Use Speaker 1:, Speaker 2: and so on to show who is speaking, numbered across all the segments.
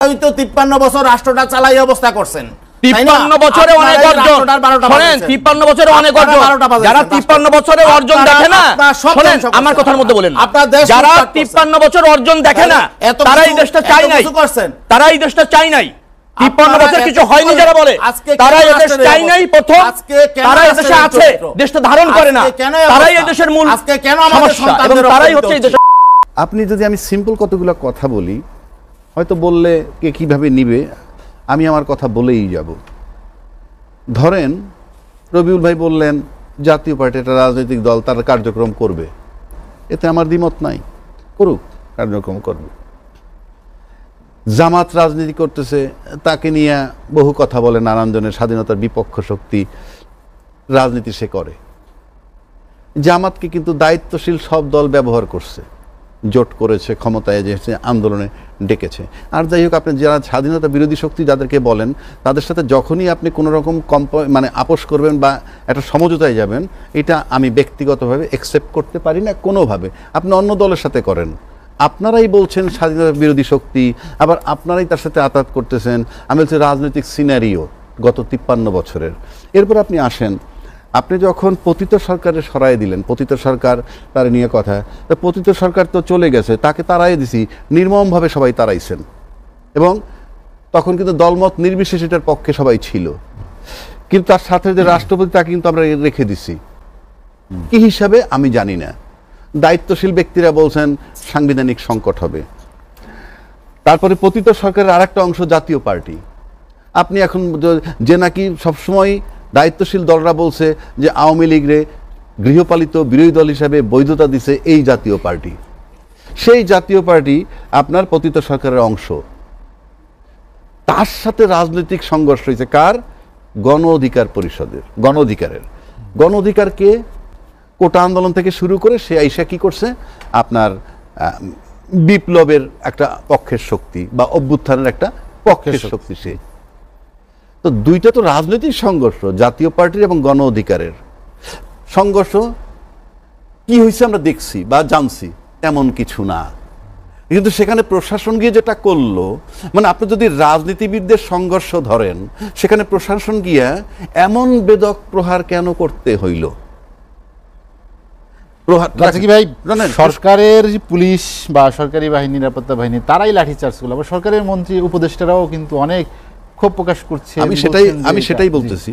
Speaker 1: আপনারাই তো 53 বছর রাষ্ট্রটা চালাই অবস্থা করছেন।
Speaker 2: 53 বছরে অনেক অর্জন, শুনেন 53 বছরে অনেক অর্জন, যারা 53 বছরে অর্জন দেখে না, শুনেন আমার কথার মধ্যে বলেন, যারা 53 বছর অর্জন দেখে না তারাই দেশটা চাই নাই, তারাই দেশটা চাই নাই। 53 বছর কিছু হয়নি যারা বলে তারাই এদেশ চাই নাই, প্রথম তারাই এদেশে আছে, দেশটা ধারণ করে না, তারাই এদেশের মূল সমস্যা এবং তারাই হচ্ছে এই দেশ।
Speaker 3: আপনি যদি আমি সিম্পল কতগুলো কথা বলি, হয়তো বললে কে কিভাবে নিবে, আমি আমার কথা বলেই যাব। ধরেন রবিউল ভাই বললেন জাতীয় পার্টি একটা রাজনৈতিক দল, তার কার্যক্রম করবে, এতে আমার দ্বিমত নাই, করুক, কার্যক্রম করবে। জামাত রাজনীতি করতেছে, তাকে নিয়ে বহু কথা বলে, নানান জনের স্বাধীনতার বিপক্ষ শক্তি রাজনীতি সে করে। জামাতকে কিন্তু দায়িত্বশীল সব দল ব্যবহার করছে, জোট করেছে, ক্ষমতায় এসেছে, আন্দোলনে ডেকেছে। আর যাই হোক, আপনি যারা স্বাধীনতা বিরোধী শক্তি যাদেরকে বলেন, তাদের সাথে যখনই আপনি কোনো রকম মানে আপোষ করবেন বা একটা সমঝোতায় যাবেন, এটা আমি ব্যক্তিগতভাবে অ্যাকসেপ্ট করতে পারি না কোনোভাবে। আপনি অন্য দলের সাথে করেন, আপনারাই বলছেন স্বাধীনতা বিরোধী শক্তি, আবার আপনারাই তার সাথে আঘাত করতেছেন। আমি বলছি রাজনৈতিক সিনারিও গত 53 বছরের। এরপর আপনি আসেন, আপনি যখন পতিত সরকারের সরাই দিলেন, পতিত সরকার তার নিয়ে কথা, তো পতিত সরকার তো চলে গেছে, তাকে তাড়াই দিছি, নির্মমভাবে সবাই তাড়াইছেন, এবং তখন কিন্তু দলমত নির্বিশেষে এটার পক্ষে সবাই ছিল। কিন্তু তার সাথে যে রাষ্ট্রপতি, তাকে কিন্তু আমরা রেখে দিছি কি হিসাবে আমি জানি না। দায়িত্বশীল ব্যক্তিরা বলছেন সাংবিধানিক সংকট হবে। তারপরে পতিত সরকারের আরেকটা অংশ জাতীয় পার্টি। আপনি এখন যে নাকি সবসময় দায়িত্বশীল দলরা বলছে যে আওয়ামী লীগরে গৃহপালিত বিরোধী দল হিসাবে বৈধতা দিছে এই জাতীয় পার্টি, সেই জাতীয় পার্টি আপনার পতিত সরকারের অংশ। তার সাথে রাজনৈতিক সংঘর্ষ হয়েছে কার? গণ অধিকার পরিষদের, গণ অধিকারকে কোটা আন্দোলন থেকে শুরু করে সে আইসা কি করছে, আপনার বিপ্লবের একটা পক্ষের শক্তি বা অভ্যুত্থানের একটা পক্ষের শক্তি। সে তো দুইটা তো রাজনৈতিক সংঘর্ষ, জাতীয় পার্টির এবং গণ অধিকারের সংঘর্ষ। কি হয়েছে আমরা দেখছি বা জানছি, এমন কিছু না। কিন্তু সেখানে প্রশাসন গিয়ে যেটা করলো, মানে আপনি যদি রাজনীতিবিদদের সংঘর্ষ ধরেন, সেখানে প্রশাসন গিয়া এমন বেদক প্রহার কেন করতে হইল?
Speaker 4: সরকারের পুলিশ বা সরকারি বাহিনী, নিরাপত্তা বাহিনী, তারাই লাঠিচার্জ করলো। আবার সরকারের মন্ত্রী উপদেষ্টারাও কিন্তু অনেক ক্ষোভ প্রকাশ করছে।
Speaker 3: আমি সেটাই বলতেছি,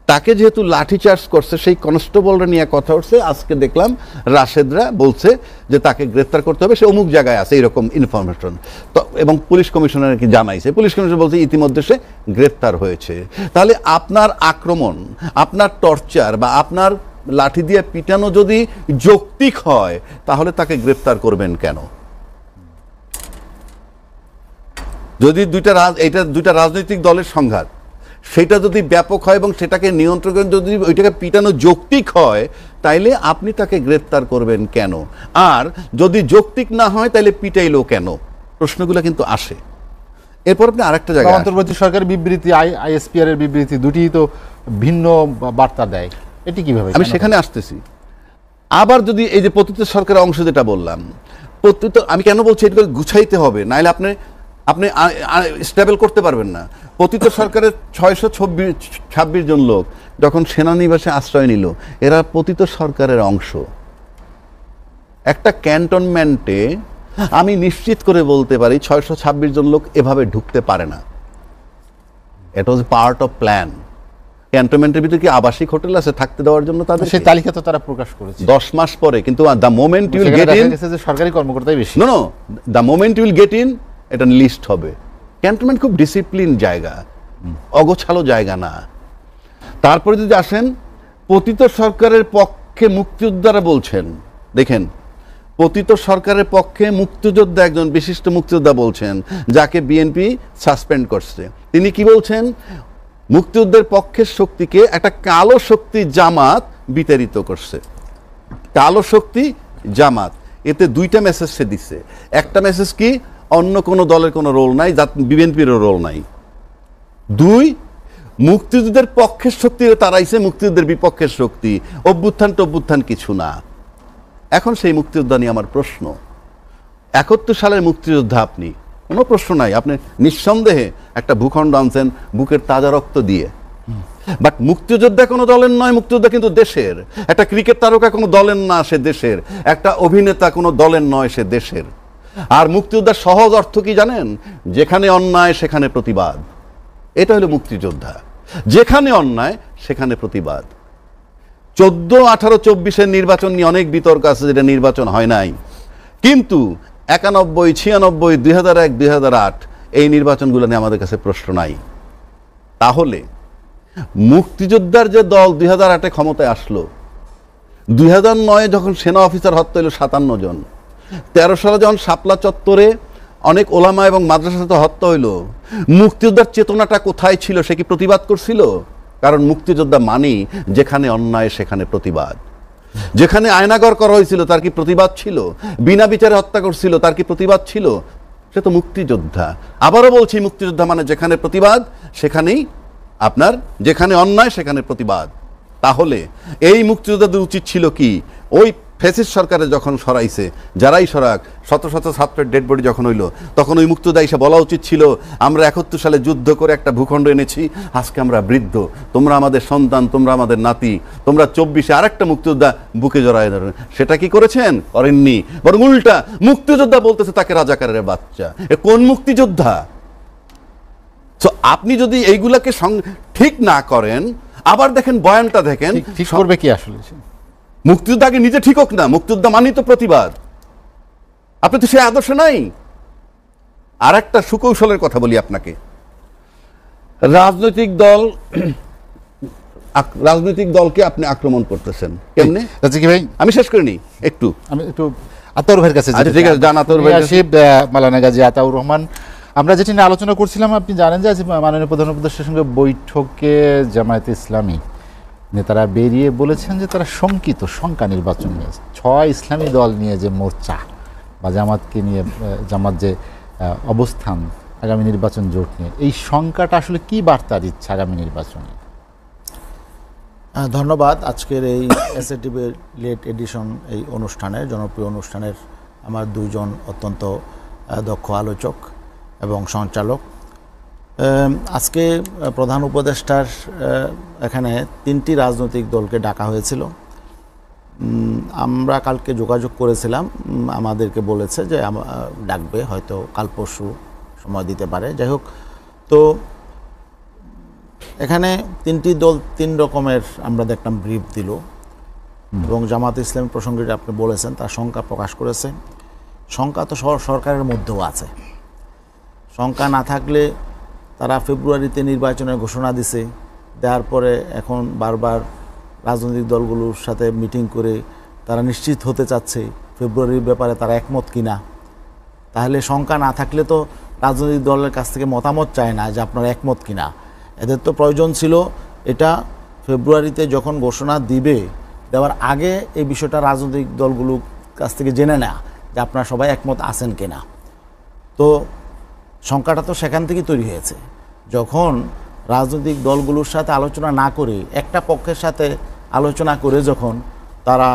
Speaker 3: তাকে যেহেতু লাঠিচার্জ করছে, সেই কনস্টেবলরা নিয়ে কথা উঠছে। আজকে দেখলাম রাশেদরা বলছে যে তাকে গ্রেফতার করতে হবে, সে অমুক জায়গায় আছে, এরকম ইনফরমেশন তো, এবং পুলিশ কমিশনার কি জানাইছে, পুলিশ কমিশনার বলছে ইতিমধ্যে সে গ্রেফতার হয়েছে। তাহলে আপনার আক্রমণ, আপনার টর্চার বা আপনার লাঠি দিয়ে পিটানো যদি যৌক্তিক হয়, তাহলে তাকে গ্রেফতার করবেন কেন? যদি দুইটা রাজনৈতিক দলের সংঘাত, সেটা যদি ব্যাপক হয় এবং সেটাকে নিয়ন্ত্রণ করেন, যদি ওইটাকে পিটানো যৌক্তিক হয়, তাইলে আপনি তাকে গ্রেফতার করবেন কেন? আর যদি যৌক্তিক না হয়, তাহলে পিটাইলো কেন? প্রশ্নগুলো কিন্তু আসে। এরপর আপনি আরেকটা জায়গায়,
Speaker 4: অন্তর্বর্তী সরকারের বিবৃতি, আইএসপিআর এর বিবৃতি, দুটি তো ভিন্ন বার্তা দেয়। এটি কিভাবে?
Speaker 3: আমি সেখানে আসতেছি। আবার যদি এই যে পতিত সরকারের অংশ যেটা বললাম, আমি কেন বলছি এটা গুছাইতে হবে, নাহলে আপনি স্টেবল করতে পারবেন না। পতিত সরকারের 626 জন লোক যখন সেনানিবাসে আশ্রয় নিল, এরা পতিত সরকারের অংশ। একটা ক্যান্টনমেন্টে আমি নিশ্চিত করে বলতে পারি 626 জন লোক এভাবে ঢুকতে পারে না। ইট ওয়াজ পার্ট অফ প্ল্যান। ক্যান্টনমেন্টের ভিতরে কি আবাসিক হোটেল আছে থাকতে দেওয়ার জন্য? তাদের
Speaker 4: সেই তালিকা তো তারা প্রকাশ করেছে
Speaker 3: 10 মাস পরে। কিন্তু the moment you will get in,
Speaker 4: সরকারি কর্মকর্তাই বেশি।
Speaker 3: No, the moment you will get in, এটা লিস্ট হবে। ক্যান্টনমেন্ট খুব ডিসিপ্লিন জায়গা, অগোছালো জায়গা না। তারপরে যদি আসেন, পতিত সরকারের পক্ষে মুক্তিযোদ্ধারা বলছেন, দেখেন, পতিত সরকারের পক্ষে মুক্তিযোদ্ধা, একজন বিশিষ্ট মুক্তিযোদ্ধা বলছেন, যাকে বিএনপি সাসপেন্ড করছে। তিনি কি বলছেন? মুক্তিযুদ্ধের পক্ষের শক্তিকে একটা কালো শক্তি জামাত বিতাড়িত করছে। কালো শক্তি জামাত, এতে দুইটা মেসেজ সে দিচ্ছে। একটা মেসেজ কি, অন্য কোনো দলের কোনো রোল নাই, বিএনপিরও রোল নাই। দুই, মুক্তিযুদ্ধের পক্ষের শক্তি তারাইছে, মুক্তিযুদ্ধের বিপক্ষের শক্তি, অভ্যুত্থান কিছু না। এখন সেই মুক্তিযোদ্ধা নিয়ে আমার প্রশ্ন, 71 সালের মুক্তিযোদ্ধা আপনি, কোনো প্রশ্ন নাই, আপনি নিঃসন্দেহে একটা ভূখণ্ড আনছেন বুকের তাজা রক্ত দিয়ে। বাট মুক্তিযোদ্ধা কোনো দলের নয়, মুক্তিযোদ্ধা কিন্তু দেশের। একটা ক্রিকেট তারকা কোনো দলের না, সে দেশের। একটা অভিনেতা কোনো দলের নয়, সে দেশের। আর মুক্তিযোদ্ধার সহজ অর্থ কি জানেন? যেখানে অন্যায় সেখানে প্রতিবাদ। এটা হলো মুক্তিযোদ্ধা, যেখানে অন্যায় সেখানে প্রতিবাদ। 14, 18, 24-এর নির্বাচন নিয়ে অনেক বিতর্ক আছে, যেটা নির্বাচন হয় নাই। কিন্তু 91, 96, 2001, 2008 এই নির্বাচনগুলো নিয়ে আমাদের কাছে প্রশ্ন নাই। তাহলে মুক্তিযোদ্ধার যে দল 2008-এ ক্ষমতায় আসলো, 2009-এ যখন সেনা অফিসার হত্যা হইল 57 জন, 13 সালে যখন শাপলা চত্বরে অনেক ওলামা এবং মাদ্রাসার সাথে হত্যা হইল, মুক্তিযোদ্ধার চেতনাটা কোথায় ছিল? সে কি প্রতিবাদ করছিল? কারণ মুক্তিযোদ্ধা মানি যেখানে অন্যায় সেখানে প্রতিবাদ। যেখানে আয়নাগর করা হয়েছিল তার কি প্রতিবাদ ছিল? বিনা বিচারে হত্যা করছিল তার কি প্রতিবাদ ছিল? সে তো মুক্তিযোদ্ধা। আবারও বলছি, মুক্তিযোদ্ধা মানে যেখানে প্রতিবাদ সেখানেই আপনার, যেখানে অন্যায় সেখানে প্রতিবাদ। তাহলে এই মুক্তিযোদ্ধাদের উচিত ছিল কি? ওই ফ্যাসিস্ট সরকারে যখন সরাইছে, যারাই সরাক, শত শত ছাত্রের ডেড বডি যখন হইল, তখন ওই মুক্তিযোদ্ধা এসে বলা উচিত ছিল, আমরা 71 সালে যুদ্ধ করে একটা ভূখণ্ড এনেছি, আজকে আমরা বৃদ্ধ, তোমরা আমাদের সন্তান, তোমরা আমাদের নাতি, তোমরা 24-এ আরেকটা মুক্তিযোদ্ধা বুকে জড়ায় ধরেন। সেটা কি করেছেন? করেননি। বরং উল্টা মুক্তিযোদ্ধা বলতেছে তাকে রাজাকারের বাচ্চা। এ কোন মুক্তিযোদ্ধা? তো আপনি যদি এইগুলাকে ঠিক না করেন, আবার দেখেন বয়ানটা দেখেন,
Speaker 4: ঠিক করবে কি আসলে?
Speaker 3: মুক্তিযোদ্ধা আগে নিজে ঠিক হোক না, মুক্তিযোদ্ধা মানি তো প্রতিবাদ। আপনি তো সে আদর্শ নাই। আর একটা সুকৌশলের কথা বলি আপনাকে। রাজনৈতিক দলকে আপনি আক্রমণ করতেছেন কেমনে?
Speaker 4: ভাই
Speaker 3: আমি শেষ করিনি, আমি একটু
Speaker 4: আতাউর ভাইয়ের কাছে
Speaker 3: ঠিক আছে, জান আতাউর ভাই,
Speaker 4: মাওলানা গাজী আতাউর রহমান। আমরা যেটি নিয়ে আলোচনা করছিলাম, আপনি জানেন যে মাননীয় প্রধান উপদেষ্টার সঙ্গে বৈঠকে জামায়াতে ইসলামী নেতারা বেরিয়ে বলেছেন যে তারা শঙ্কা নির্বাচন নিয়ে, 6 ইসলামী দল নিয়ে যে মোর্চা বা জামাতকে নিয়ে, জামাত যে অবস্থান আগামী নির্বাচন জোট নিয়ে, এই শঙ্কাটা আসলে কি বার্তা দিচ্ছে আগামী নির্বাচনে?
Speaker 1: ধন্যবাদ। আজকের এই এসএটিভি লেট এডিশন এই অনুষ্ঠানের, জনপ্রিয় অনুষ্ঠানের আমার 2 জন অত্যন্ত দক্ষ আলোচক এবং সঞ্চালক। আজকে প্রধান উপদেষ্টার এখানে 3টি রাজনৈতিক দলকে ডাকা হয়েছিল। আমরা কালকে যোগাযোগ করেছিলাম, আমাদেরকে বলেছে যে ডাকবে, হয়তো কাল পরশু সময় দিতে পারে। যাই হোক, তো এখানে 3টি দল 3 রকমের আমরা দেখলাম ব্রিফ দিল, এবং জামাত ইসলামী প্রসঙ্গে আপনি বলেছেন তার শঙ্কা প্রকাশ করেছে। শঙ্কা তো সরকারের মধ্যেও আছে। শঙ্কা না থাকলে তারা ফেব্রুয়ারিতে নির্বাচনের ঘোষণা দিছে, দেওয়ার পরে এখন বারবার রাজনৈতিক দলগুলোর সাথে মিটিং করে তারা নিশ্চিত হতে চাচ্ছে ফেব্রুয়ারির ব্যাপারে তারা একমত কিনা। তাহলে শঙ্কা না থাকলে তো রাজনৈতিক দলের কাছ থেকে মতামত চায় না যে আপনারা একমত কিনা। এদের তো প্রয়োজন ছিল এটা ফেব্রুয়ারিতে যখন ঘোষণা দিবে, দেওয়ার আগে এই বিষয়টা রাজনৈতিক দলগুলোর কাছ থেকে জেনে নেওয়া যে আপনারা সবাই একমত আছেন কিনা। তো শঙ্কাটা তো সেখান থেকেই তৈরি হয়েছে, যখন রাজনৈতিক দলগুলোর সাথে আলোচনা না করে, একটা পক্ষের সাথে আলোচনা করে যখন তারা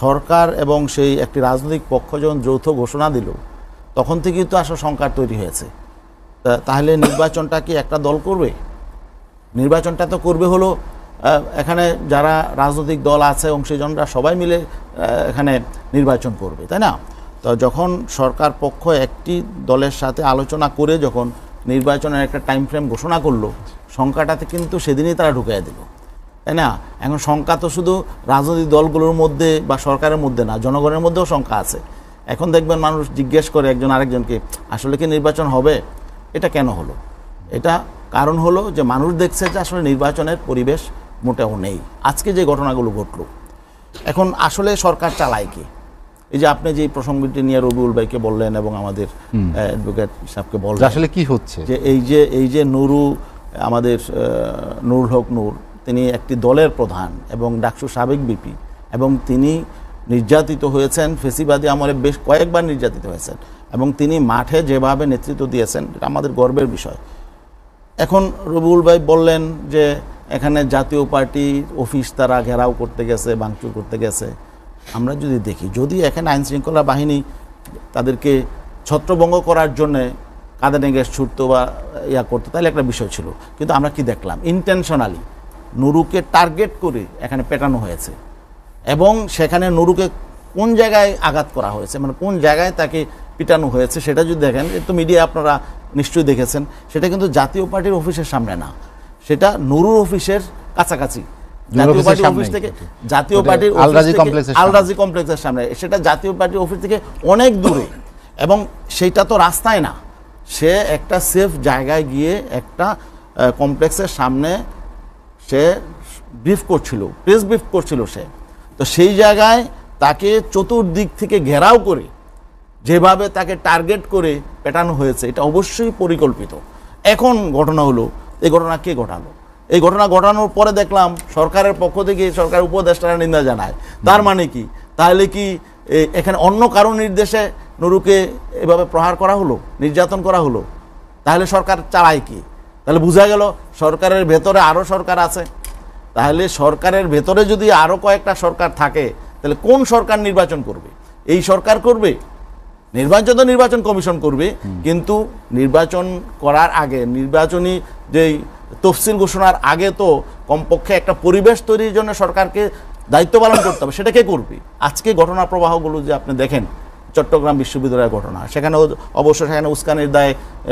Speaker 1: সরকার এবং সেই একটি রাজনৈতিক পক্ষ যখন যৌথ ঘোষণা দিল, তখন থেকেই তো আসলে শঙ্কা তৈরি হয়েছে। তাহলে নির্বাচনটা কি একটা দল করবে? নির্বাচনটা তো করবে হলো এখানে যারা রাজনৈতিক দল আছে, অংশীজনরা সবাই মিলে এখানে নির্বাচন করবে, তাই না? তো যখন সরকার পক্ষ একটি দলের সাথে আলোচনা করে যখন নির্বাচনের একটা টাইম ফ্রেম ঘোষণা করলো, শঙ্কাটাতে কিন্তু সেদিনই তারা ঢুকিয়ে দিল, তাই না? এখন শঙ্কা তো শুধু রাজনৈতিক দলগুলোর মধ্যে বা সরকারের মধ্যে না, জনগণের মধ্যেও শঙ্কা আছে। এখন দেখবেন মানুষ জিজ্ঞেস করে একজন আরেকজনকে, আসলে কি নির্বাচন হবে? এটা কেন হলো? এটা কারণ হলো যে মানুষ দেখছে যে আসলে নির্বাচনের পরিবেশ মোটেও নেই। আজকে যে ঘটনাগুলো ঘটলো, এখন আসলে সরকার চালায় কি? এই যে আপনি যে প্রসঙ্গটি নিয়ে রবিউল ভাইকে বললেন এবং আমাদের অ্যাডভোকেট সাহেবকে বললেন,
Speaker 4: আসলে কি হচ্ছে,
Speaker 1: যে এই যে নুরু, আমাদের নুরুল হক নূর, তিনি একটি দলের প্রধান এবং ডাকসু সাবেক বিপি, এবং তিনি নির্যাতিত হয়েছেন, ফেসিবাদী আমলে বেশ কয়েকবার নির্যাতিত হয়েছেন, এবং তিনি মাঠে যেভাবে নেতৃত্ব দিয়েছেন, এটা আমাদের গর্বের বিষয়। এখন রবিউল ভাই বললেন যে এখানে জাতীয় পার্টি অফিস তারা ঘেরাও করতে গেছে, ভাঙচুর করতে গেছে। আমরা যদি দেখি, যদি এখানে আইনশৃঙ্খলা বাহিনী তাদেরকে ছত্রভঙ্গ করার জন্যে কাঁধে নিয়ে গ্যাস ছুটতো বা ইয়া করতো, তাহলে একটা বিষয় ছিল। কিন্তু আমরা কি দেখলাম, ইন্টেনশনালি নুরুকে টার্গেট করে এখানে পেটানো হয়েছে, এবং সেখানে নুরুকে কোন জায়গায় আঘাত করা হয়েছে, মানে কোন জায়গায় তাকে পিটানো হয়েছে সেটা যদি দেখেন, তো মিডিয়া আপনারা নিশ্চয়ই দেখেছেন, সেটা কিন্তু জাতীয় পার্টির অফিসের সামনে না, সেটা নুরুর অফিসের কাছাকাছি, জাতীয় পার্টির অফিস থেকে, জাতীয় পার্টির আলরাজি কমপ্লেক্সের সামনে, সেটা জাতীয় পার্টির অফিস থেকে অনেক দূরে, এবং সেইটা তো রাস্তায় না, সে একটা সেফ জায়গায় গিয়ে একটা কমপ্লেক্সের সামনে সে ব্রিফ করছিল, প্রেস ব্রিফ করছিল সে। তো সেই জায়গায় তাকে চতুর্দিক থেকে ঘেরাও করে যেভাবে তাকে টার্গেট করে পেটানো হয়েছে, এটা অবশ্যই পরিকল্পিত। এখন ঘটনা হলো, এই ঘটনা কে ঘটালো? এই ঘটনা ঘটানোর পরে দেখলাম সরকারের পক্ষ থেকে সরকার উপদেষ্টারা নিন্দা জানায়। তার মানে কি, তাহলে কি এখানে অন্য কারো নির্দেশে নুরুকে এভাবে প্রহার করা হলো, নির্যাতন করা হলো? তাহলে সরকার চালায় কি? তাহলে বোঝা গেল সরকারের ভেতরে আরও সরকার আছে। তাহলে সরকারের ভেতরে যদি আরও কয়েকটা সরকার থাকে, তাহলে কোন সরকার নির্বাচন করবে? এই সরকার করবে? নির্বাচন তো নির্বাচন কমিশন করবে, কিন্তু নির্বাচন করার আগে, নির্বাচনী যেই তফসিল ঘোষণার আগে তো কমপক্ষে একটা পরিবেশ তৈরির জন্য সরকারকে দায়িত্ব পালন করতে হবে। সেটা কে করবে? আজকে ঘটনা প্রবাহগুলো যে আপনি দেখেন, চট্টগ্রাম বিশ্ববিদ্যালয়ের ঘটনা, সেখানে অবশ্য সেখানে উস্কানির দায়ে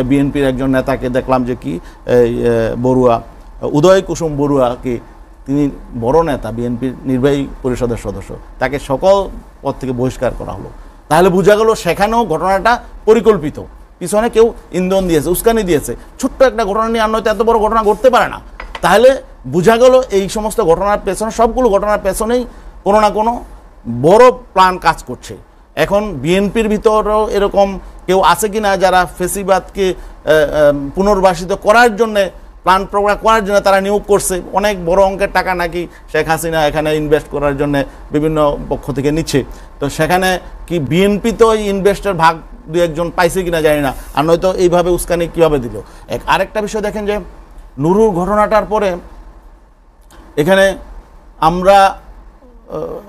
Speaker 1: বিএনপির একজন নেতাকে দেখলাম যে কি বড়ুয়া, উদয় কুসুম বড়ুয়াকে, তিনি বড় নেতা, বিএনপির নির্বাহী পরিষদের সদস্য, তাকে সকল পদ থেকে বহিষ্কার করা হলো। তাহলে বোঝা গেল সেখানেও ঘটনাটা পরিকল্পিত, পিছনে কেউ ইন্ধন দিয়েছে, উস্কানি দিয়েছে। ছোট্ট একটা ঘটনা নিয়ে আর নয়তো এত বড় ঘটনা ঘটতে পারে না। তাহলে বোঝা গেল এই সমস্ত ঘটনার পেছনে, সবগুলো ঘটনার পেছনেই কোনো না কোনো বড় প্ল্যান কাজ করছে। এখন বিএনপির ভিতরেও এরকম কেউ আছে কি না যারা ফেসিবাদকে পুনর্বাসিত করার জন্যে, প্ল্যান প্রোগ্রাম করার জন্য তারা নিয়োগ করছে? অনেক বড় অঙ্কের টাকা নাকি শেখ হাসিনা এখানে ইনভেস্ট করার জন্য বিভিন্ন পক্ষ থেকে নিচ্ছে। তো সেখানে কি বিএনপি তো এই ইনভেস্টের ভাগ দু একজন পাইছে কিনা জানি না, আর নয়তো এইভাবে উস্কানি কীভাবে দিল। আরেকটা বিষয় দেখেন যে নুরুর ঘটনাটার পরে এখানে আমরা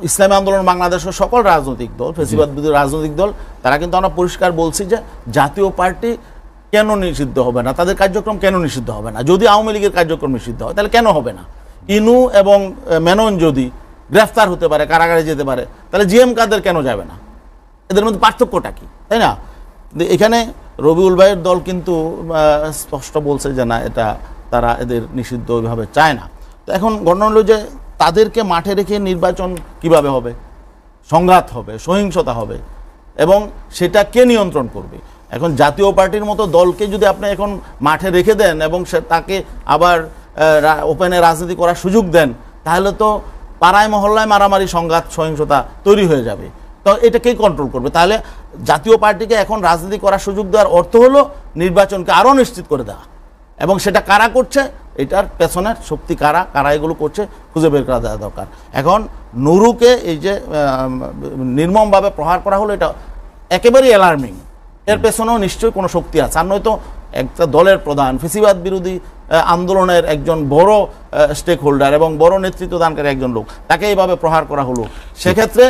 Speaker 1: ইসলামী আন্দোলন বাংলাদেশের সকল রাজনৈতিক দল, ফেসিবাদ বিরোধী রাজনৈতিক দল, তারা কিন্তু আমরা পরিষ্কার বলছি যে জাতীয় পার্টি কেন নিষিদ্ধ হবে না, তাদের কার্যক্রম কেন নিষিদ্ধ হবে না? যদি আওয়ামী লীগের কার্যক্রম নিষিদ্ধ হয় তাহলে কেন হবে না? ইনু এবং মেনন যদি গ্রেফতার হতে পারে, কারাগারে যেতে পারে, তাহলে জিএম কাদের কেন যাবে না? এদের মধ্যে পার্থক্যটা কি, তাই না? এখানে রবিউল ভাইয়ের দল কিন্তু স্পষ্ট বলছে যে না, এটা তারা এদের নিষিদ্ধ ওইভাবে চায় না। তো এখন ঘটনা হলো যে তাদেরকে মাঠে রেখে নির্বাচন কিভাবে হবে? সংঘাত হবে, সহিংসতা হবে, এবং সেটা কে নিয়ন্ত্রণ করবে? এখন জাতীয় পার্টির মতো দলকে যদি আপনি এখন মাঠে রেখে দেন এবং তাকে আবার ওপেনে রাজনীতি করার সুযোগ দেন, তাহলে তো পাড়ায় মহল্লায় মারামারি, সংঘাত, সহিংসতা তৈরি হয়ে যাবে। তো এটা কে কন্ট্রোল করবে? তাহলে জাতীয় পার্টিকে এখন রাজনীতি করার সুযোগ দেওয়ার অর্থ হলো নির্বাচনকে আরও নিশ্চিত করে দেওয়া, এবং সেটা কারা করছে, এটার পেছনের শক্তি কারা, কারা এগুলো করছে খুঁজে বের করা দেওয়া দরকার। এখন নুরুকে এই যে নির্মমভাবে প্রহার করা হলো, এটা একেবারেই অ্যালার্মিং। এর পেছনেও নিশ্চয়ই কোনো শক্তি আছে, আর নয়তো একটা দলের প্রধান, ফেসিবাদ বিরোধী আন্দোলনের একজন বড় স্টেক হোল্ডার এবং বড় নেতৃত্ব দানকারী একজন লোক, তাকে এইভাবে প্রহার করা হলো। সেক্ষেত্রে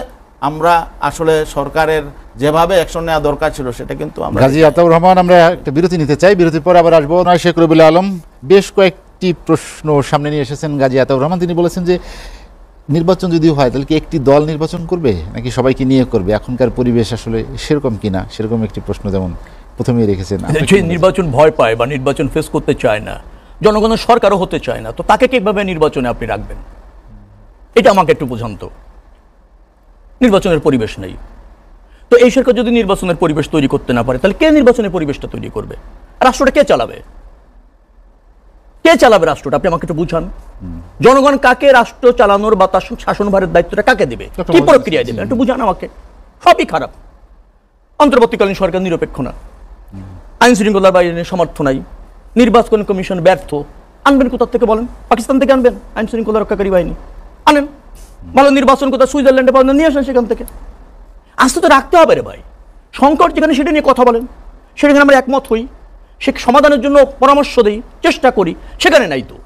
Speaker 1: আমরা আসলে সরকারের যেভাবে অ্যাকশন নেওয়া দরকার ছিল সেটা কিন্তু আমরা।
Speaker 4: গাজী আতাউর রহমান, আমরা একটা বিরতি নিতে চাই, বিরতির পর আবার আসবো। নয় শেখ রবিউল আলম বেশ কয়েকটি প্রশ্ন সামনে নিয়ে এসেছেন গাজী আতাউর রহমান। তিনি বলেছেন যে নির্বাচন যদি হয় তাহলে কি একটি দল নির্বাচন করবে নাকি সবাইকে নিয়ে করবে? এখনকার পরিবেশ আসলে সেরকম কিনা, সেরকম একটি প্রশ্ন যেমন প্রথমেই রেখেছেন।
Speaker 2: নির্বাচন ভয় পায় বা নির্বাচন ফেস করতে চায় না, জনগণের সরকারও হতে চায় না, তো তাকে কিভাবে নির্বাচনে আপনি রাখবেন? এটা আমাকে একটু বোঝান তো। নির্বাচনের পরিবেশ নেই, তো এই সরকার যদি নির্বাচনের পরিবেশ তৈরি করতে না পারে, তাহলে কে নির্বাচনের পরিবেশটা তৈরি করবে? রাষ্ট্রটা কে চালাবে? কে চালাবে রাষ্ট্রটা? আপনি আমাকে একটু বুঝান। জনগণ কাকে রাষ্ট্র চালানোর বা তার শাসনভারের দায়িত্বটা কাকে দেবে, কি প্রক্রিয়া দেবে, একটু বুঝান আমাকে। সবই খারাপ। অন্তর্বর্তীকালীন সরকার নিরপেক্ষ না, আইন শৃঙ্খলার বাইরে সমর্থ নাই, নির্বাচন কমিশন ব্যর্থ। আনবেন কোথা থেকে বলেন? পাকিস্তান থেকে আনবেন আইন শৃঙ্খলা রক্ষাকারী বাহিনী? আনেন। ভালো নির্বাচন কোথায়? সুইজারল্যান্ডে পাবেন, নিয়ে আসেন সেখান থেকে। আস্তে তো রাখতে হবে রে ভাই। সংকট যেখানে সেটা নিয়ে কথা বলেন, সেখানে আমরা একমত হই, সে সমাধানের জন্য পরামর্শ দিই, চেষ্টা করি, সেখানে নাই তো।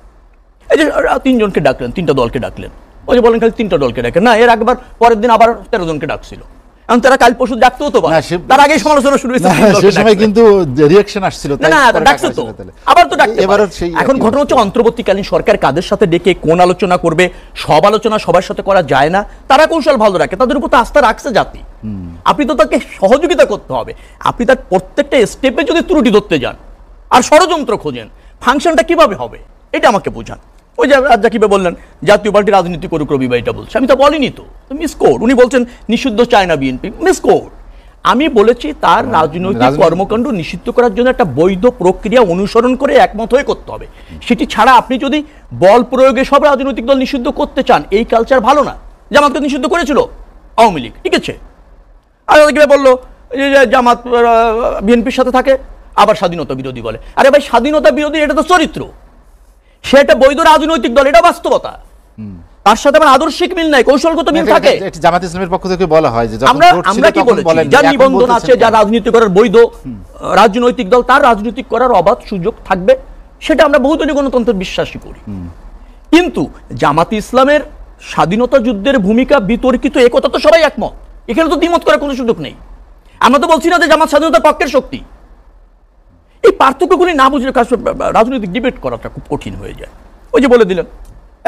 Speaker 2: এই যে 3 জনকে ডাকলেন, 3টা দলকে ডাকলেন, ওই যে বলেন খালি 3টা দলকে ডাকেন না, এর একবার পরের দিন আবার 13 জনকে ডাকছিল। এখন তারা কাল পরশু ডাকতেও তো পারে, তার আগেই সমালোচনা শুরু হয়েছে,
Speaker 4: সেই সময় কিন্তু রিঅ্যাকশন আসছিল,
Speaker 2: না ডাকছে তো, আবার তো ডাকতে পারে। এখন ঘটনা হচ্ছে অন্তর্বর্তীকালীন সরকার কাদের সাথে ডেকে কোন আলোচনা করবে, সব আলোচনা সবার সাথে করা যায় না, তারা কৌশল ভালো রাখে, তাদের উপর তো আস্থা রাখছে জাতি। আপনি তো তাকে সহযোগিতা করতে হবে, আপনি তার প্রত্যেকটা স্টেপে যদি ত্রুটি ধরতে যান আর ষড়যন্ত্র খোঁজেন, ফাংশনটা কিভাবে হবে এটা আমাকে বোঝান। ওই যে জাকিবে বললেন জাতীয় পার্টি রাজনীতি করুক, রবি ভাই এটা বলছে, আমি তো বলিনি তো, মিসকোড। উনি বলছেন নিষিদ্ধ চায় না বিএনপি, মিসকোড। আমি বলেছি তার রাজনৈতিক কর্মকাণ্ড নিষিদ্ধ করার জন্য একটা বৈধ প্রক্রিয়া অনুসরণ করে একমত হয়ে করতে হবে। সেটি ছাড়া আপনি যদি বল প্রয়োগে সব রাজনৈতিক দল নিষিদ্ধ করতে চান, এই কালচার ভালো না। জামাতকে নিষিদ্ধ করেছিল আওয়ামী লীগ, ঠিক আছে, আর জাকিবে বললো যে জামাত বিএনপির সাথে থাকে, আবার স্বাধীনতা বিরোধী বলে। আরে ভাই, স্বাধীনতা বিরোধী এটা তো চরিত্র, সে একটা বৈধ রাজনৈতিক দল, এটা বাস্তবতা। তার সাথে আমার আদর্শিক মিল নাই, কৌশলগত মিল থাকে।
Speaker 4: জামাত ইসলামের পক্ষ থেকে বলা হয় যে
Speaker 2: আমরা কি বলেছি, যার নিবন্ধন আছে, যার রাজনীতি করার বৈধ রাজনৈতিক দল, তার রাজনীতি করার অবাধ সুযোগ থাকবে, সেটা আমরা বহুদলীয় গণতন্ত্রের বিশ্বাসী করি। কিন্তু জামাত ইসলামের স্বাধীনতা যুদ্ধের ভূমিকা বিতর্কিত, একথা তো সবাই একমত, এখানে তো দ্বিমত করার কোনো সুযোগ নেই। আমরা তো বলছি না যে জামাত স্বাধীনতার পক্ষের শক্তি। এই পার্থক্যগুলি না বুঝলে রাজনৈতিক ডিবেট করাটা খুব কঠিন হয়ে যায়। ওই যে বলে দিলেন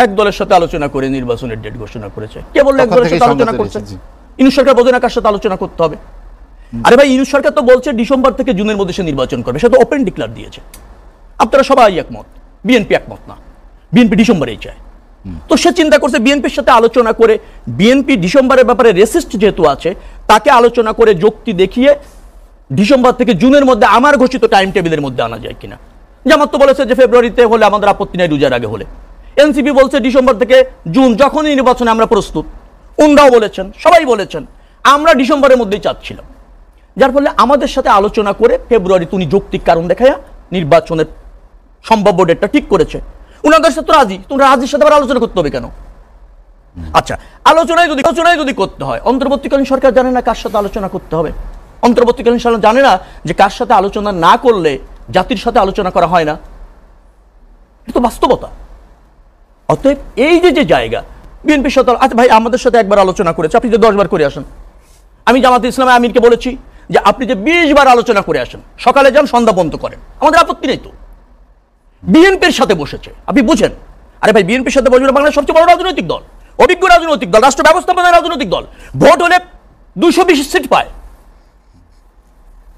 Speaker 2: এক দলের সাথে আলোচনা করে নির্বাচনের ডেট ঘোষণা করেছে, কে বললো এক দলের সাথে আলোচনা করছে? ইউনূস সরকার বোঝে না কার সাথে আলোচনা করতে হবে। আরে ভাই, ইউনূস সরকার তো বলছে ডিসেম্বর থেকে জুনের মধ্যে সে নির্বাচন করবে, সে তো ওপেন ডিক্লার দিয়েছে। আপনারা সবাই একমত, বিএনপি একমত না, বিএনপি ডিসেম্বরেই চায়। তো সে চিন্তা করছে বিএনপির সাথে আলোচনা করে, বিএনপি ডিসেম্বরের ব্যাপারে রেসিস্ট যেহেতু আছে, তাকে আলোচনা করে যুক্তি দেখিয়ে ডিসেম্বর থেকে জুনের মধ্যে আমার ঘোষিত টাইম টেবিলের মধ্যে আনা যায় কিনা। জামাত তো বলেছে যে ফেব্রুয়ারিতে হলে আমাদের আপত্তি নাই, রোজার আগে হলে। এনসিপি বলছে ডিসেম্বর থেকে জুন, যখনই নির্বাচনে আমরা প্রস্তুত। উনরাও বলেছেন, সবাই বলেছেন, আমরা ডিসেম্বরের মধ্যেই চাচ্ছিলাম। যার ফলে আমাদের সাথে আলোচনা করে ফেব্রুয়ারি উনি যৌক্তিক কারণ দেখায়া নির্বাচনের সম্ভাব্য ডেটটা ঠিক করেছে। উনাদের সাথে রাজি, তোমরা রাজির সাথে আবার আলোচনা করতে হবে কেন? আচ্ছা, আলোচনায় যদি করতে হয়, অন্তর্বর্তীকালীন সরকার জানে না কার সাথে আলোচনা করতে হবে। অন্তর্বর্তীকালীন সরকার জানে না যে কার সাথে আলোচনা না করলে জাতির সাথে আলোচনা করা হয় না। এটা তো বাস্তবতা। অতএব এই যে জায়গা বিএনপির সাথে, আচ্ছা ভাই আমাদের সাথে একবার আলোচনা করেছে, আপনি যে 10 বার করে আসেন। আমি জামাতে ইসলামে আমিরকে বলেছি যে আপনি যে 20 বার আলোচনা করে আসেন, সকালে যান সন্ধ্যা বন্ধ করেন, আমাদের আপত্তি নেই তো। বিএনপির সাথে বসেছে, আপনি বুঝেন। আরে ভাই, বিএনপির সাথে বসবে বাংলাদেশের সবচেয়ে বড় রাজনৈতিক দল, অভিজ্ঞ রাজনৈতিক দল, রাষ্ট্র ব্যবস্থাপনার রাজনৈতিক দল, ভোট হলে 220 সিট পায়।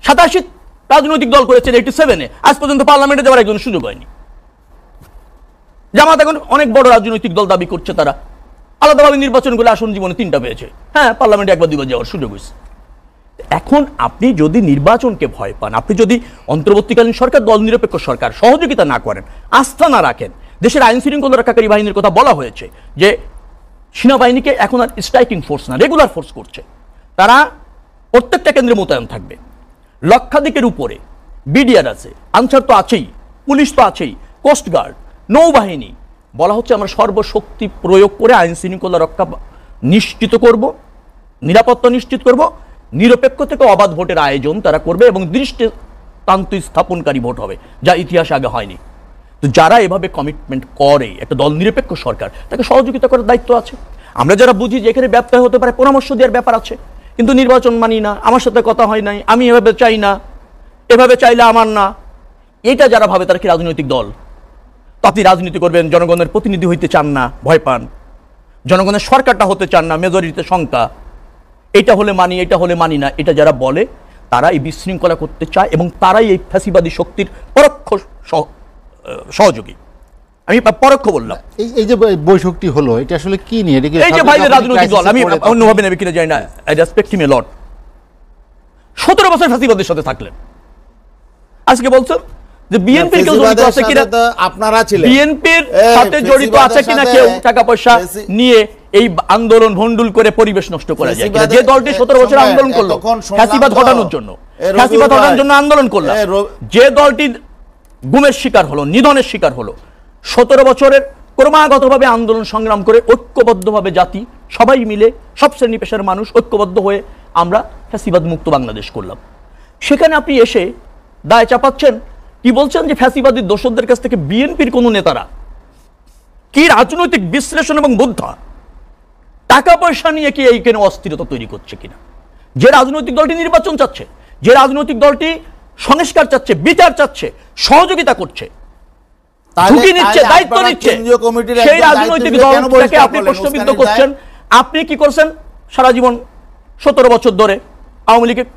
Speaker 2: 87 রাজনৈতিক দল করেছেন 87-এ, আজ পর্যন্ত পার্লামেন্টে যাওয়ার একজন সুযোগ হয়নি। জামাত এখন অনেক বড় রাজনৈতিক দল দাবি করছে, তারা আলাদাভাবে নির্বাচনগুলো আসন জীবনে 3টা পেয়েছে, হ্যাঁ পার্লামেন্টে একবার 2বার যাওয়ার সুযোগ হয়েছে। এখন আপনি যদি নির্বাচনকে ভয় পান, আপনি যদি অন্তর্বর্তীকালীন সরকার দল নিরপেক্ষ সরকার সহযোগিতা না করেন, আস্থা না রাখেন, দেশের আইন শৃঙ্খলা রক্ষাকারী বাহিনীর কথা বলা হয়েছে যে সেনাবাহিনীকে এখন আর স্ট্রাইকিং ফোর্স না, রেগুলার ফোর্স করছে, তারা প্রত্যেকটা কেন্দ্রে মোতায়েন থাকবে, লক্ষাধিকের উপরে বিডিআর আছে, আনসার তো আছেই, পুলিশ তো আছেই, কোস্টগার্ড, নৌবাহিনী, বলা হচ্ছে আমরা সর্বশক্তি প্রয়োগ করে আইন শৃঙ্খলা রক্ষা নিশ্চিত করব, নিরাপত্তা নিশ্চিত করব, নিরপেক্ষ থেকে অবাধ ভোটের আয়োজন তারা করবে এবং দৃষ্টান্ত স্থাপনকারী ভোট হবে, যা ইতিহাসে আগে হয়নি। তো যারা এভাবে কমিটমেন্ট করে, একটা দল নিরপেক্ষ সরকার, তাকে সহযোগিতা করার দায়িত্ব আছে। আমরা যারা বুঝি যে এখানে ব্যত্যয় হতে পারে, পরামর্শ দেওয়ার ব্যাপার আছে, কিন্তু নির্বাচন মানি না, আমার সাথে কথা হয় নাই, আমি এভাবে চাই না, এভাবে চাইলে আমার না, এটা যারা ভাবে তারা কি রাজনৈতিক দল? তো আপনি রাজনীতি করবেন, জনগণের প্রতিনিধি হইতে চান না, ভয় পান, জনগণের সরকারটা হতে চান না, মেজরিটিতে সংখ্যা, এটা হলে মানি, এটা হলে মানি না, এটা যারা বলে তারা এই বিশৃঙ্খলা করতে চায় এবং তারাই এই ফ্যাসিবাদী শক্তির পরোক্ষ সহযোগী। আমি পরোক্ষ বললাম।
Speaker 4: এই যে বৈঠকটি হলো, এটা আসলে কি নিয়ে?
Speaker 2: এই যে ভাই রাজনৈতিক দল, আমি অন্যভাবে নেবে কিনা যাই না, আই রেসপেক্ট হিম এ লট। 17 বছর ফ্যাসিবাদের সাথে থাকলেন, আজকে বলছেন যে বিএনপির কেউ জড়িত আছে কিনা,
Speaker 1: আপনারা ছিলেন,
Speaker 2: বিএনপির সাথে জড়িত আছে কিনা কেউ টাকা পয়সা নিয়ে এই আন্দোলন ভন্ডুল করে পরিবেশ নষ্ট করা যায় কিনা? যে দলটি 17 বছর আন্দোলন করলো ফ্যাসিবাদ হটানোর জন্য, ফ্যাসিবাদ হটানোর জন্য আন্দোলন করলো, যে দলটি গুমের শিকার হলো, নিধনের শিকার হলো, 17 বছরের ক্রমাগতভাবে আন্দোলন সংগ্রাম করে ঐক্যবদ্ধভাবে জাতি সবাই মিলে, সব শ্রেণী পেশার মানুষ ঐক্যবদ্ধ হয়ে আমরা ফ্যাসিবাদ মুক্ত বাংলাদেশ করলাম। সেখানে আপনি এসে দায় চাপাচ্ছেন, কি বলছেন যে ফ্যাসিবাদী দোষরদের কাছ থেকে বিএনপির কোন নেতারা কি রাজনৈতিক বিশ্লেষণ এবং বুদ্ধা টাকা পয়সা নিয়ে কি এইখানে অস্থিরতা তৈরি করছে কিনা? যে রাজনৈতিক দলটি নির্বাচন চাচ্ছে, যে রাজনৈতিক দলটি সংস্কার চাচ্ছে, বিচার চাচ্ছে, সহযোগিতা করছে, ঝুঁকি নিচ্ছে, দায়িত্ব নিচ্ছে, সেই রাজনৈতিক দলটাকে আপনি প্রশ্নবিদ্ধ করছেন। আপনি কি করছেন? সারা জীবন 17 বছর ধরে আওয়ামী লীগের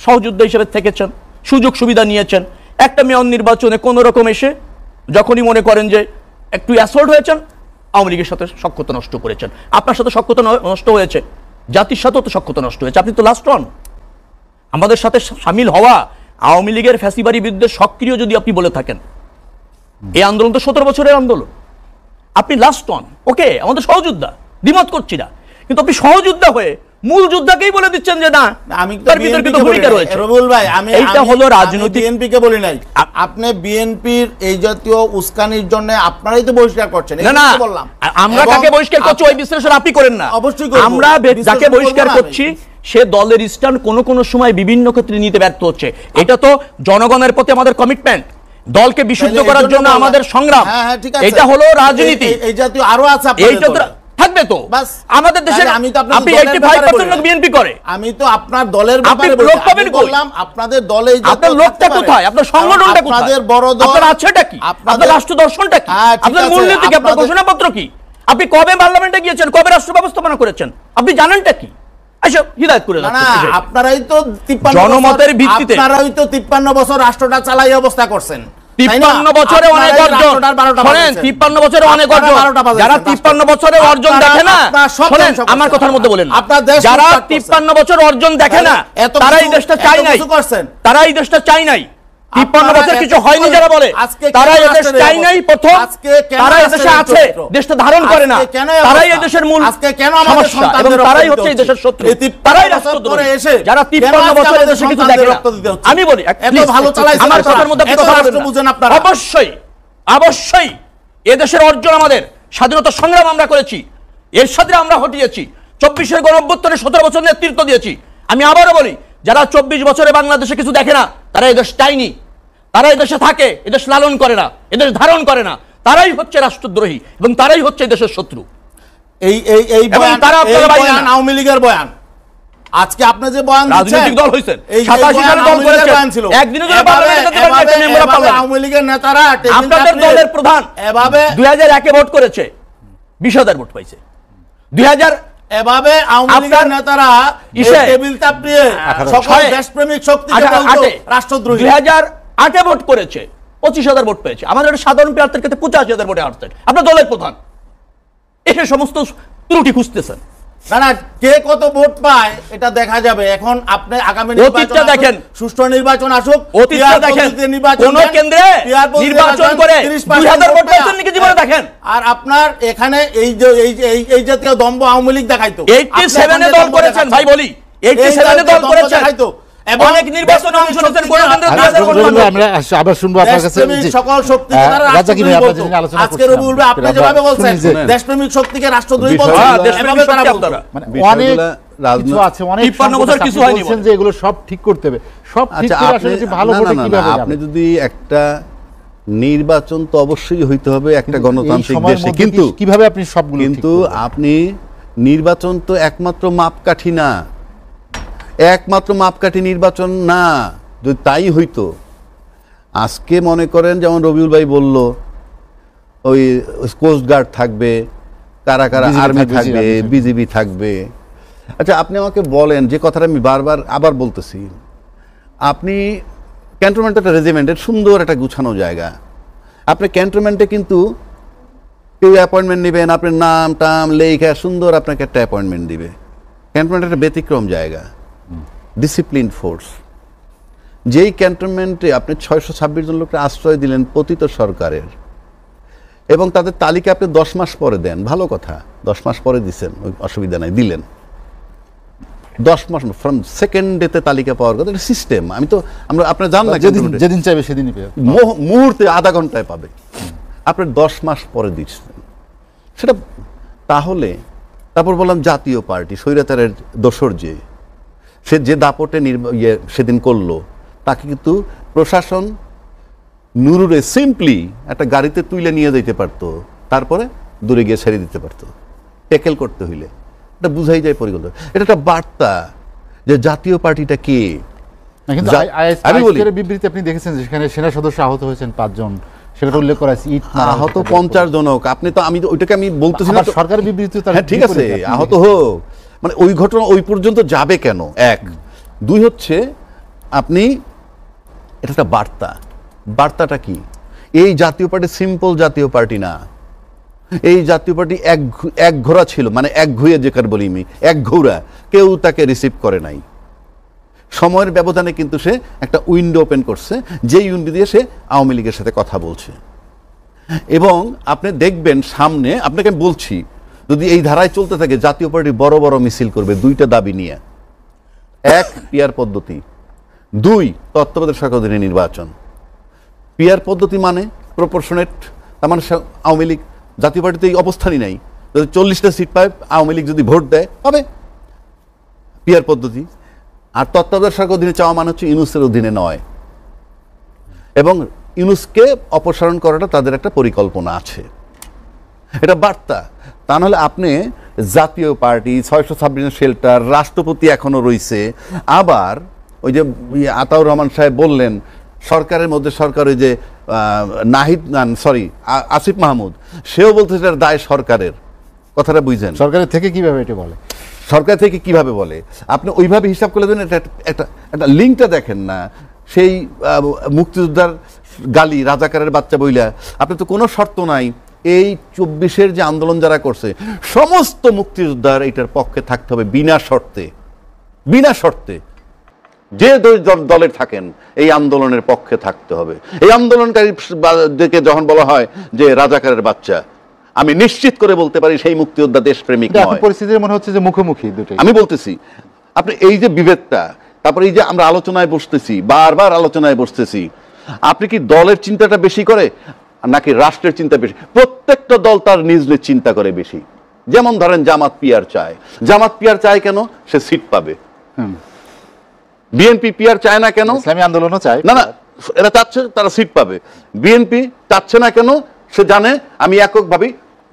Speaker 2: সহযোদ্ধা হিসেবে থেকেছেন, সুযোগ সুবিধা নিয়েছেন। একটা মেয়র নির্বাচনে কোন রকম এসে যখনই মনে করেন যে একটু অ্যাসল্ট হয়েছেন, আওয়ামী লীগের সাথে সখ্যতা নষ্ট করেছেন। আপনার সাথে সখ্যতা নষ্ট হয়েছে, জাতির সাথেও তো সখ্যতা নষ্ট হয়েছে। আপনি তো লাস্ট অন। আমাদের সাথে সামিল হওয়া, আওয়ামী লীগের ফ্যাসিবাদী বিরুদ্ধে সক্রিয় যদি আপনি বলে থাকেন, এই আন্দোলন তো 17 বছরের আন্দোলন, আপনি লাস্ট অন। ওকে, আমাদের সহযোদ্ধা, দ্বিমত করছি না, কিন্তু আপনি সহযোদ্ধা হয়ে মূল যোদ্ধাকেই বলে দিচ্ছেন যে না,
Speaker 1: আমি
Speaker 2: তার ভিতরে কিন্তু ভূমিকা রয়েছে।
Speaker 1: রবিউল ভাই, আমি
Speaker 2: এইটা হলো রাজনৈতিক।
Speaker 1: বিএনপি কে বলি নাই, আপনি বিএনপির এই জাতীয় উস্কানির জন্য আপনারাই তো বহিষ্কার করছেন।
Speaker 2: না না, আমরা কাকে বহিষ্কার করছি ওই বিশ্লেষণ আপনি করেন না।
Speaker 1: অবশ্যই
Speaker 2: আমরা যাকে বহিষ্কার করছি সে দলের স্ট্যান্ড কোন সময় বিভিন্ন ক্ষেত্রে নিতে ব্যর্থ হচ্ছে। এটা তো জনগণের প্রতি আমাদের কমিটমেন্ট, দলকে বিশুদ্ধ করার জন্য আমাদের সংগ্রাম। এটা হলো রাজনীতি।
Speaker 1: এই জাতীয় আরো আছে,
Speaker 2: এইটা থাকবে তো। আমাদের দেশে আপনি 85% বিএনপি করে।
Speaker 1: আমি তো আপনার দলের
Speaker 2: ব্যাপারে
Speaker 1: বললাম, আপনাদের দলে
Speaker 2: আপনার লোকটা কোথায়, আপনার সংগঠনটা কোথায়,
Speaker 1: আপনাদের বড় দল,
Speaker 2: আপনার আছেটা কি, আপনার রাষ্ট্র দর্শনটা কি, আপনার মূলনীতি কি, আপনার ঘোষণাপত্র কি, আপনি কবে পার্লামেন্টে গিয়েছেন, কবে রাষ্ট্র ব্যবস্থাপনা করেছেন, আপনি জানেনটা কি? আচ্ছা, হিদায়াত করে দাও।
Speaker 1: আপনারাই তো 53
Speaker 2: জনমতের ভিত্তিতে,
Speaker 1: আপনারাই তো 53 বছর রাষ্ট্রটা চালাই অবস্থা করছেন।
Speaker 2: 53 বছরে অনেক অর্জন, শুনেন, 53 বছরে অনেক অর্জন। যারা 53 বছরের অর্জন দেখে না, শুনেন আমার কথার মধ্যে বলেন, যারা 53 বছর অর্জন দেখে না, তারা এই দেশটা চাই নাই, তারা এই দেশটা চাই নাই। 53 বছর কিছু হয়নি যারা বলে, তারা এই দেশ চাই নাই প্রথম, তারা এই দেশে আছে, দেশটা ধারণ করে না, তারাই এই দেশের মূল সমস্যা এবং তারাই হচ্ছে এই দেশের শত্রু, তারাই রাষ্ট্রদ্রোহী। যারা 53 বছর এই দেশে কিছু দেখে না, আমি বলি আমার কথার মধ্যে অবশ্যই অবশ্যই এদেশের অর্জন, আমাদের স্বাধীনতা সংগ্রাম আমরা করেছি, এর সাথে আমরা হটিয়েছি, 24-এর গণঅভ্যুত্থানে 17 বছর নেতৃত্ব দিয়েছি। আমি আবারও বলি, যারা 24 বছরে বাংলাদেশে কিছু দেখে না, তারা এদেশ চায়নি, তারা এদেশে থাকে, এদেশ লালন করে না, এদেশ ধারণ করে না, তারাই হচ্ছে রাষ্ট্রদ্রোহী এবং তারাই হচ্ছে দেশের শত্রু।
Speaker 1: এই বয়ান আওয়ামী লীগের বয়ান। আজকে আপনি যে বয়ান দিচ্ছেন,
Speaker 2: রাজনৈতিক দল হইছেন, 87 সালে দল করেছেন, একদিনে যদি পার্লামেন্টে যেতে পারেন একটা মেম্বার অফ পার্লামেন্ট।
Speaker 1: আওয়ামী লীগের নেতারা
Speaker 2: আপনাদের দলের প্রধান এভাবে 2001 এ ভোট করেছে, 20,000 ভোট পাইছে। 2000
Speaker 1: এভাবে আওয়ামী লীগের নেতারা টেবিল চাপড়িয়ে সকল দেশপ্রেমিক শক্তিকে বলতো রাষ্ট্রদ্রোহী।
Speaker 2: 2008 এ ভোট করেছে, 25,000 ভোট পেয়েছে। আমাদের সাধারণ প্রার্থীর ক্ষেত্রে 85,000 ভোটে হারছেন। আপনার দলের প্রধান এসে সমস্ত ত্রুটি খুঁজতেছেন।
Speaker 1: না না, কে কত ভোট পায় এটা দেখা যাবে। এখন আপনি আগামী
Speaker 2: অতীতটা দেখেন,
Speaker 1: সুষ্ঠু নির্বাচন আসুক,
Speaker 2: অতীতটা দেখেন, কোন কেন্দ্রে নির্বাচন করে 2000 ভোট পেয়েছেন নাকি জীবনে দেখেন।
Speaker 1: আর আপনার এখানে এই জাতীয় দম্ভ আওয়ামী লীগ দেখাইতো।
Speaker 2: 87 এ দল করেছেন ভাই, বলি 87 এ দল করেছেন, অনেক নির্বাচনে অংশ নিয়েছেন, কোন কেন্দ্রে 2000 ভোট পাবেন।
Speaker 4: আমরা আবার শুনবো আপনার কাছে
Speaker 1: সকল শক্তিকে তারা রাষ্ট্রদ্রোহী বলতো। আজকে রবিউল ভাই আপনি যেভাবে বলছেন দেশপ্রেমিক শক্তিকে রাষ্ট্রদ্রোহী বলছেন, এভাবে তারা বলতো।
Speaker 4: মানে অনেক কিছু আছে, অনেক
Speaker 2: 53 বছর কিছু হয়নি
Speaker 4: বলছেন যে এগুলো সব ঠিক করতে হবে, সব ঠিক করে আসলে যে ভালো ভোটে কিভাবে যাবে।
Speaker 3: আপনি যদি একটা নির্বাচন তো অবশ্যই হইতে হবে একটা গণতান্ত্রিক দেশে, কিন্তু
Speaker 4: কিভাবে আপনি সবগুলো,
Speaker 3: কিন্তু আপনি নির্বাচন তো একমাত্র মাপকাঠি না, একমাত্র মাপকাঠি নির্বাচন না। যদি তাই হইতো, আজকে মনে করেন যেমন রবিউল ভাই বলল, ওই কোস্ট গার্ড থাকবে, কারা কারা আর্মি থাকবে, বিজিবি থাকবে। আচ্ছা, আপনি আমাকে বলেন, যে কথাটা আমি বারবার আবার বলতেছি, আপনি ক্যান্টনমেন্ট একটা রেজিমেন্টের সুন্দর একটা গুছানো জায়গা, আপনি ক্যান্টনমেন্টে কিন্তু কেউ অ্যাপয়েন্টমেন্ট নেবেন, আপনার নাম টাম লেখা সুন্দর আপনাকে একটা অ্যাপয়েন্টমেন্ট দিবে। ক্যান্টনমেন্ট একটা ব্যতিক্রম জায়গা, ডিসিপ্লিন ফোর্স। যেই ক্যান্টনমেন্টে আপনি 626 জন লোককে আশ্রয় দিলেন পতিত সরকারের, এবং তাদের তালিকা আপনি 10 মাস পরে দেন, ভালো কথা, 10 মাস পরে দিচ্ছেন, অসুবিধা নাই, দিলেন 10 মাস ফ্রম সেকেন্ড ডেতে তালিকা পাওয়ার কথা, এটা সিস্টেম। আমি তো আপনার জান না,
Speaker 4: যেদিন চাইবে সেদিনই পাবে,
Speaker 3: মুহূর্তে আধা ঘন্টায় পাবে। আপনি 10 মাস পরে দিচ্ছেন সেটা। তাহলে তারপর বললাম জাতীয় পার্টি স্বৈরাচারের দোসর, সে যে দাপটে সেদিন করলো, তাকে কিন্তু প্রশাসন নুরুরে সিম্পলি একটা গাড়িতে তুলে নিয়ে যেতে পারতো, তারপরে দূরে গিয়ে ছেড়ে দিতে পারতো। ট্যাকেল করতে হইলে এটা বুঝাই যায় পরিকল্পনা। এটা একটা বার্তা যে জাতীয় পার্টিটা কে।
Speaker 4: কিন্তু
Speaker 3: আমি বলি
Speaker 4: বিবৃতি আপনি দেখেছেন যেখানে সেনা সদস্য আহত হয়েছেন 5 জন, সেটা উল্লেখ করা আছে, ইট
Speaker 3: আহত 50 জনক। আপনি তো আমি ওইটাকে আমি বলতেছি না,
Speaker 4: সরকারের বিবৃতি তার
Speaker 3: ঠিক আছে আহত হোক, মানে ওই ঘটনা ওই পর্যন্ত যাবে কেন? 1 2 হচ্ছে আপনি এটা একটা বার্তাটা কি? এই জাতীয় পার্টি সিম্পল জাতীয় পার্টি না, এই জাতীয় পার্টি এক ঘোড়া ছিল, মানে এক ঘুয়ে যেকার বলি আমি, এক ঘোড়া, কেউ তাকে রিসিভ করে নাই। সময়ের ব্যবধানে কিন্তু সে একটা উইন্ডো ওপেন করছে, যে উইন্ডো দিয়ে সে আওয়ামী লীগের সাথে কথা বলছে। এবং আপনি দেখবেন সামনে, আপনাকে আমি বলছি, যদি এই ধারায় চলতে থাকে জাতীয় পার্টি বড় বড় মিছিল করবে 2টা দাবি নিয়ে। 1 পিয়ার পদ্ধতি, 2 তত্ত্বাবধায়ক সরকার অধীনে নির্বাচন। পিয়ার পদ্ধতি মানে প্রপোর্শনেট, তার মানে আওয়ামী লীগ, জাতীয় পার্টিতে এই অবস্থানই নাই, যদি 40টা সিট পায় আওয়ামী লীগ যদি ভোট দেয় পাবে, পিয়ার পদ্ধতি। আর তত্ত্বাবধায়ক সরকার অধীনে চাওয়া মানে হচ্ছে ইউনূসের অধীনে নয়, এবং ইউনূসকে অপসারণ করাটা তাদের একটা পরিকল্পনা আছে, এটা বার্তা। তা নাহলে আপনি জাতীয় পার্টি, 626 শেল্টার, রাষ্ট্রপতি এখনো রয়েছে, আবার ওই যে আতাউর রহমান সাহেব বললেন সরকারের মধ্যে সরকার, ওই যে আসিফ মাহমুদ, সেও বলতে এটার দায় সরকারের। কথাটা বুঝছেন?
Speaker 4: সরকারের থেকে কিভাবে এটা বলে,
Speaker 3: সরকার থেকে কিভাবে বলে, আপনি ওইভাবে হিসাব করে দেন। একটা লিঙ্কটা দেখেন না, সেই মুক্তিযোদ্ধার গালি, রাজাকারের বাচ্চা বইলা, আপনি তো কোনো শর্ত নাই। এই 24-এর যে আন্দোলন যারা করছে সমস্ত মুক্তিযোদ্ধার এটার পক্ষে থাকতে হবে বিনা শর্তে। যে দলের থাকেন এই আন্দোলনের পক্ষে থাকতে হবে। এই আন্দোলনকারীদেরকে যখন বলা হয় যে রাজাকারের বাচ্চা, আমি নিশ্চিত করে বলতে পারি সেই মুক্তিযোদ্ধা দেশপ্রেমিক নয়।
Speaker 4: পরিস্থিতির মনে হচ্ছে যে মুখোমুখি দুটোই।
Speaker 3: আমি বলতেছি আপনি এই যে বিভেদটা, তারপরে এই যে আমরা আলোচনায় বসতেছি, বারবার আলোচনায় বসতেছি, আপনি কি দলের চিন্তাটা বেশি করে নাকি রাষ্ট্রের চিন্তা বেশি? প্রত্যেকটা দল তার নিজ নিজ চিন্তা করে বেশি। যেমন ধরেন জামাত পিয়ার চায় কেন? সে সিট পাবে। বিএনপি পিয়ার চায় না কেন?
Speaker 4: ইসলামী আন্দোলনও চায়
Speaker 3: না, এরা চাচ্ছে তারা সিট পাবে। বিএনপি চাচ্ছে না কেন? সে জানে আমি এককভাবে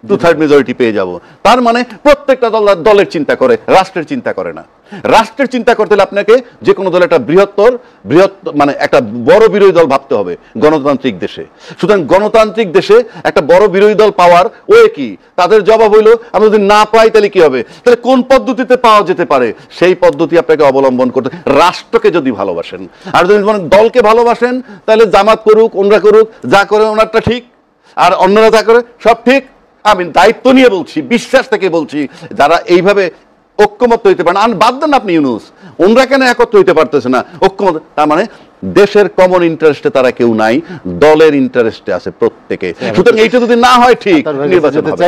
Speaker 3: 2/3 মেজরিটি পেয়ে যাব। তার মানে প্রত্যেকটা দলের চিন্তা করে, রাষ্ট্রের চিন্তা করে না। রাষ্ট্রের চিন্তা করতে হলে আপনাকে যে কোনো দল একটা বৃহৎ মানে একটা বড় বিরোধী দল ভাবতে হবে গণতান্ত্রিক দেশে। সুতরাং গণতান্ত্রিক দেশে একটা বড় বিরোধী দল পাওয়ার ওয়ে কি? তাদের জবাব হইলো আমরা যদি না পাই তাহলে কি হবে? তাহলে কোন পদ্ধতিতে পাওয়া যেতে পারে সেই পদ্ধতি আপনাকে অবলম্বন করতে। রাষ্ট্রকে যদি ভালোবাসেন, আর যদি দলকে ভালোবাসেন, তাহলে জামাত করুক, অন্যরা করুক, যা করে ওনারটা ঠিক, আর অন্যরা যা করে সব ঠিক। আমি দায়িত্ব নিয়ে বলছি, বিশ্বাস থেকে বলছি, যারা এইভাবে ঐক্যমত হইতে পারে না, বাদ দেন আপনি ইউনূস, ওনরা কেন একত্র হইতে পারতেছে না ঐক্যমত? তার মানে দেশের কমন ইন্টারেস্টে তারা কেউ নাই, দলের ইন্টারেস্টে আছে প্রত্যেকে। সুতরাং এইটা যদি না হয় ঠিক নির্বাচন হবে।